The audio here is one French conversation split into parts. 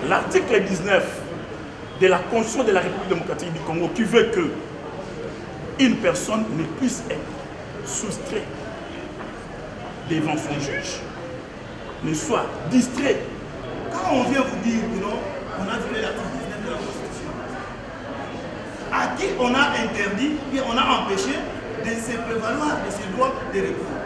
l'article 19 de la Constitution de la République démocratique du Congo qui veut que une personne ne puisse être soustraite devant son juge, ne soit distrait. Quand on vient vous dire que non, on a violé l'article 19 de la Constitution, à qui on a interdit et on a empêché de se prévaloir de ses droits de recours.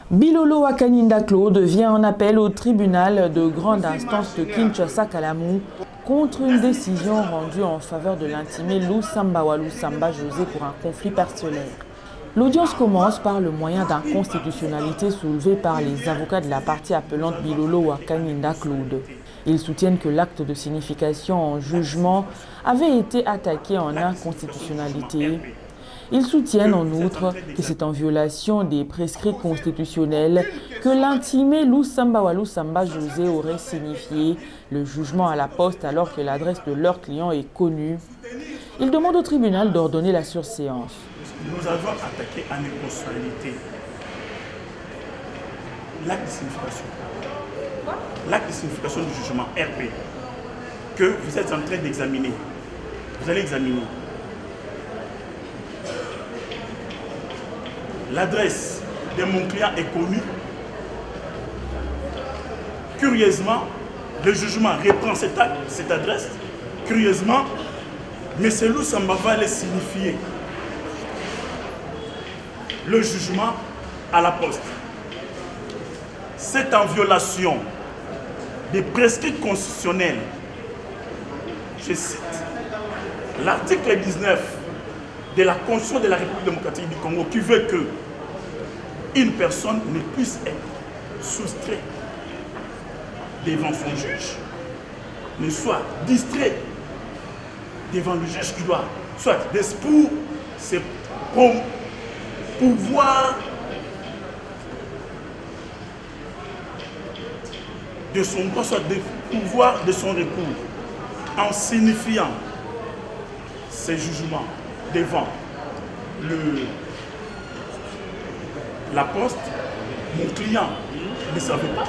Bilolo Wakaninda Claude vient en appel au tribunal de grande instance de Kinshasa-Kalamou contre une décision rendue en faveur de l'intimé Lusamba Walusamba José pour un conflit personnel. L'audience commence par le moyen d'inconstitutionnalité soulevé par les avocats de la partie appelante Bilolo Wakaninda Claude. Ils soutiennent que l'acte de signification en jugement avait été attaqué en inconstitutionnalité. Ils soutiennent en outre que c'est en violation des prescrits constitutionnels que l'intimé Lusamba Walusamba José aurait signifié le jugement à la poste alors que l'adresse de leur client est connue. Ils demandent au tribunal d'ordonner la surséance. Nous avons attaqué en inconstitutionnalité l'acte de signification. L'acte de signification du jugement RP que vous êtes en train d'examiner. Vous allez examiner. L'adresse de mon client est connue. Curieusement, le jugement reprend cette adresse. Curieusement, M. Lusamba va le signifier le jugement à la poste. C'est en violation des prescrits constitutionnels. Je cite l'article 19 de la Constitution de la République démocratique du Congo qui veut que une personne ne puisse être soustraite devant son juge, ne soit distrait devant le juge qui doit soit pour ses pouvoirs de son droit, soit des pouvoirs de son recours, en signifiant ces jugements devant la poste. Mon client ne savait pas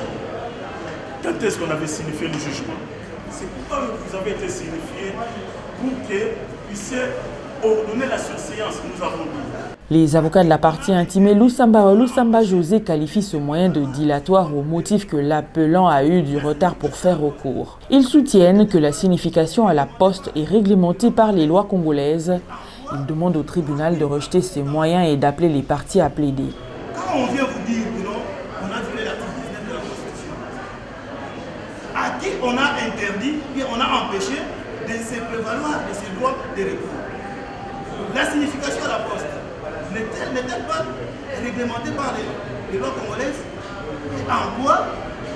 quand est-ce qu'on avait signifié le jugement. C'est pourquoi vous avez été signifié pour que vous puissiez ordonner la surséance que nous avons dit. Les avocats de la partie intimée Lusamba José qualifient ce moyen de dilatoire au motif que l'appelant a eu du retard pour faire recours. Ils soutiennent que la signification à la poste est réglementée par les lois congolaises. Ils demandent au tribunal de rejeter ces moyens et d'appeler les parties à plaider. Quand on vient vous dire que non, on a violé l'article 19 de la Constitution, à qui on a interdit et on a empêché de se prévaloir de ses droits de recours. La signification à la poste n'est-elle pas réglementée par les lois congolaises? Et en quoi,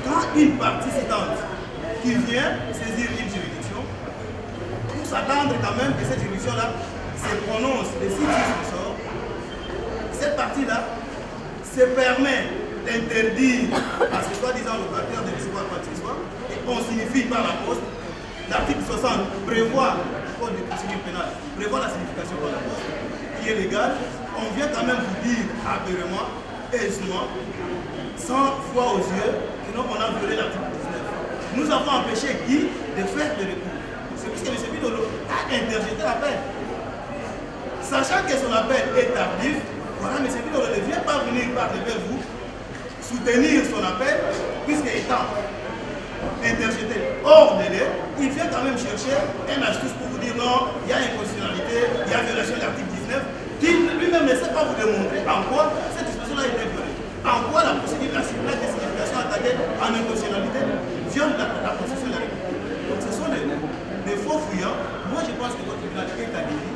quand une partie citante qui vient saisir une juridiction, pour s'attendre quand même que cette juridiction-là se prononce et si du sort, cette partie-là se permet d'interdire à ce soi-disant locataire de recevoir quoi que ce soit, et on signifie par la poste. L'article 60 prévoit, le code de procédure pénale, prévoit la signification par la poste, qui est légale. On vient quand même vous dire apparemment, aisément, sans foi aux yeux, que non, on a violé l'article 19. Nous avons empêché Guy de faire le recours. C'est puisque M. Bidolo a interjeté l'appel. Sachant que son appel est tardif, voilà, M. Bidolo ne vient pas venir parler vers vous, soutenir son appel, puisqu'il est interjeté hors délai, il vient quand même chercher un astuce pour vous dire non, il y a inconstitutionnalité, il y a violation de l'article 19, qui lui-même ne sait pas vous démontrer en quoi cette disposition-là a été violée. En quoi la procédure de la signification attaquée en inconstitutionnalité viole la Constitution de la République. Donc ce sont des faux fuyants. Moi je pense que votre tribunal est aguerri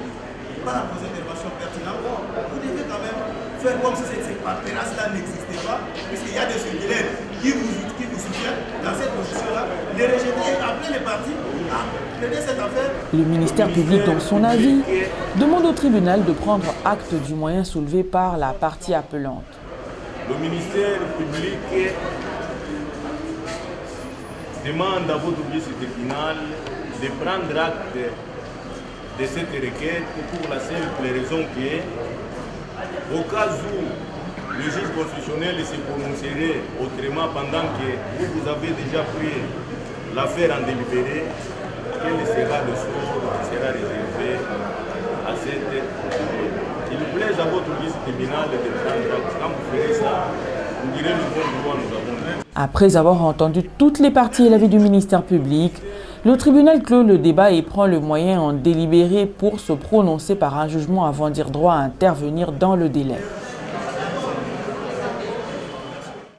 par vos interventions pertinentes. Vous devez quand même faire comme si cette paperasse-là n'existait pas, puisqu'il y a des circulaires qui vous soutiennent dans cette position-là, les rejeter et appeler les partis à plaider cette affaire. Le ministère public, dans son avis, demande au tribunal de prendre acte du moyen soulevé par la partie appelante. Le ministère public demande à votre justice tribunal de prendre acte de cette requête pour la simple raison que, au cas où le juge constitutionnel se prononcerait autrement pendant que vous avez déjà pris l'affaire en délibéré, quel sera le sort qui sera réservé à cette procédure. Il plaise à votre vice-tribunal de prendre acte. Quand vous ferez ça, vous direz le bon droit nous avons eu. Après avoir entendu toutes les parties et l'avis du ministère public, le tribunal clôt le débat et prend le moyen en délibéré pour se prononcer par un jugement avant dire droit à intervenir dans le délai.